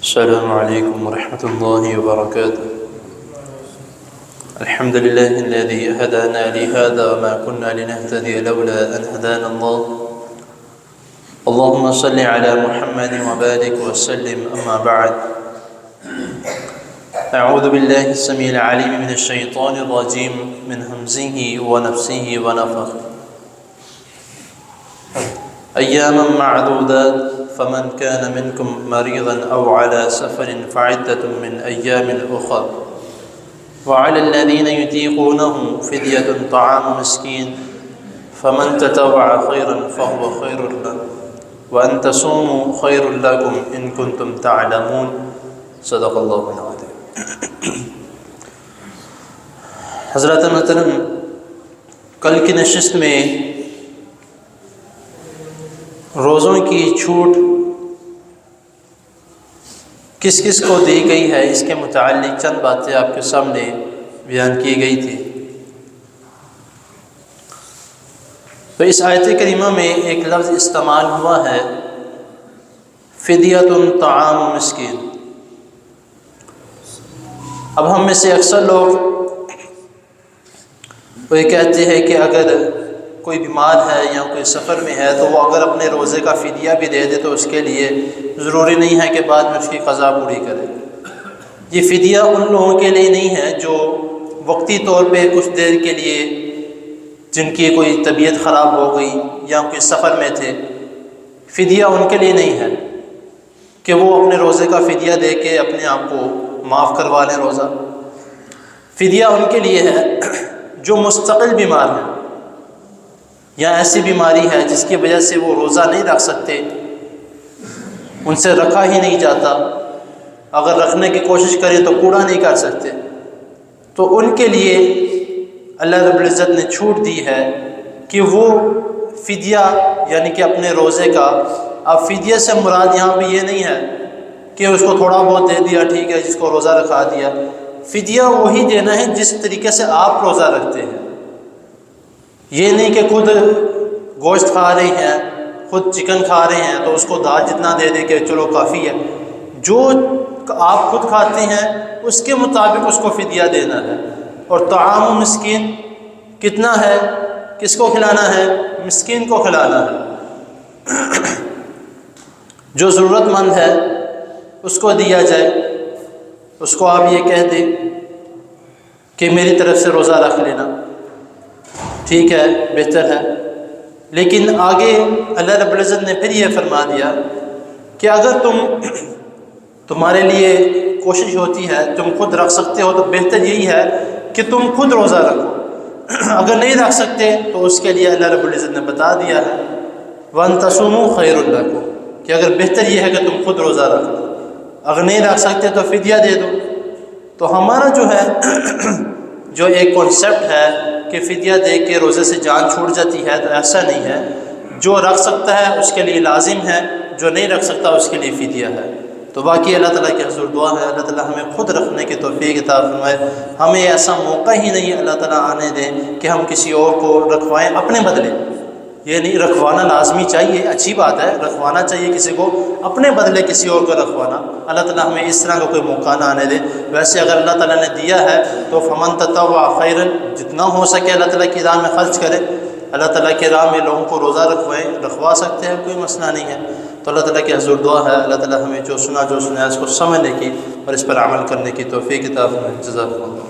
السلام عليكم ورحمة الله وبركاته. الحمد لله الذي هدانا لهذا وما كنا لنهتدي لولا أن هدانا الله. اللهم صل على محمد وبارك وسلم. أما بعد، أعوذ بالله السميع العليم من الشيطان الرجيم من همزه ونفسه ونفخه. أياما معدودات فمن كان منكم مريضا أو على سفر فعدة من أيام أخر وعلى الذين يطيقونه فدية طعام مسكين فمن تطوع خيرا فهو خير له وأن تصوموا خير لكم إن كنتم تعلمون. صدق الله العظيم. حضرات محترم، کل کی نشست میں روزوں کی چھوٹ کس کس کو دی گئی ہے اس کے متعلق چند باتیں آپ کے سامنے بیان کی گئی تھی. تو اس آیت کریمہ میں ایک لفظ استعمال ہوا ہے، فدیۃ طعام مسکین. اب ہم میں سے اکثر لوگ وہ یہ کہتے ہیں کہ اگر کوئی بیمار ہے یا کوئی سفر میں ہے تو وہ اگر اپنے روزے کا فدیہ بھی دے دے تو اس کے لیے ضروری نہیں ہے کہ بعد میں اس کی قضا پوری کرے. یہ فدیہ ان لوگوں کے لیے نہیں ہے جو وقتی طور پہ کچھ دیر کے لیے، جن کی کوئی طبیعت خراب ہو گئی یا کوئی سفر میں تھے. فدیہ ان کے لیے نہیں ہے کہ وہ اپنے روزے کا فدیہ دے کے اپنے آپ کو معاف کروا لیں روزہ. فدیہ ان کے لیے ہے جو مستقل بیمار ہیں یا ایسی بیماری ہے جس کی وجہ سے وہ روزہ نہیں رکھ سکتے، ان سے رکھا ہی نہیں جاتا، اگر رکھنے کی کوشش کریں تو پورا نہیں کر سکتے. تو ان کے لیے اللہ رب العزت نے چھوٹ دی ہے کہ وہ فدیہ یعنی کہ اپنے روزے کا، اب فدیہ سے مراد یہاں پہ یہ نہیں ہے کہ اس کو تھوڑا بہت دے دیا ٹھیک ہے جس کو روزہ رکھا دیا. فدیہ وہی دینا ہے جس طریقے سے آپ روزہ رکھتے ہیں. یہ نہیں کہ خود گوشت کھا رہے ہیں، خود چکن کھا رہے ہیں تو اس کو دال جتنا دے دے کہ چلو کافی ہے. جو آپ خود کھاتے ہیں اس کے مطابق اس کو فدیہ دینا ہے. اور طعام مسکین کتنا ہے، کس کو کھلانا ہے؟ مسکین کو کھلانا ہے. جو ضرورت مند ہے اس کو دیا جائے. اس کو آپ یہ کہہ دیں کہ میری طرف سے روزہ رکھ لینا، ٹھیک ہے، بہتر ہے. لیکن آگے اللہ رب العزت نے پھر یہ فرما دیا کہ اگر تمہارے لیے کوشش ہوتی ہے، تم خود رکھ سکتے ہو تو بہتر یہی ہے کہ تم خود روزہ رکھو. اگر نہیں رکھ سکتے تو اس کے لیے اللہ رب العزت نے بتا دیا ہے وَأَن تَصُومُوا خَيْرٌ لَكُمْ، کہ اگر بہتر یہ ہے کہ تم خود روزہ رکھو، اگر نہیں رکھ سکتے تو فدیہ دے دو. تو ہمارا جو ہے جو ایک کانسیپٹ ہے کہ فدیہ دے کے روزے سے جان چھوٹ جاتی ہے، تو ایسا نہیں ہے. جو رکھ سکتا ہے اس کے لیے لازم ہے، جو نہیں رکھ سکتا اس کے لیے فدیہ ہے. تو باقی اللہ تعالیٰ کی حضور دعا ہے اللہ تعالیٰ ہمیں خود رکھنے کی توفیق عطا فرمائے. ہمیں ایسا موقع ہی نہیں اللہ تعالیٰ آنے دیں کہ ہم کسی اور کو رکھوائیں اپنے بدلے. یہ نہیں، رکھوانا لازمی چاہیے، اچھی بات ہے، رکھوانا چاہیے کسی کو، اپنے بدلے کسی اور کو رکھوانا. اللہ تعالیٰ ہمیں اس طرح کا کوئی موقع نہ آنے دے. ویسے اگر اللہ تعالیٰ نے دیا ہے تو فمن تطوع خیرا، جتنا ہو سکے اللہ تعالیٰ کی راہ میں خرچ کرے. اللہ تعالیٰ کی راہ میں لوگوں کو روزہ رکھوا سکتے ہیں، کوئی مسئلہ نہیں ہے. تو اللہ تعالیٰ کی حضور دعا ہے اللہ تعالیٰ ہمیں جو سنا ہے اس کو سمجھنے کی اور اس پر عمل کرنے کی توفیق عطا فرمائے. جزاک اللہ.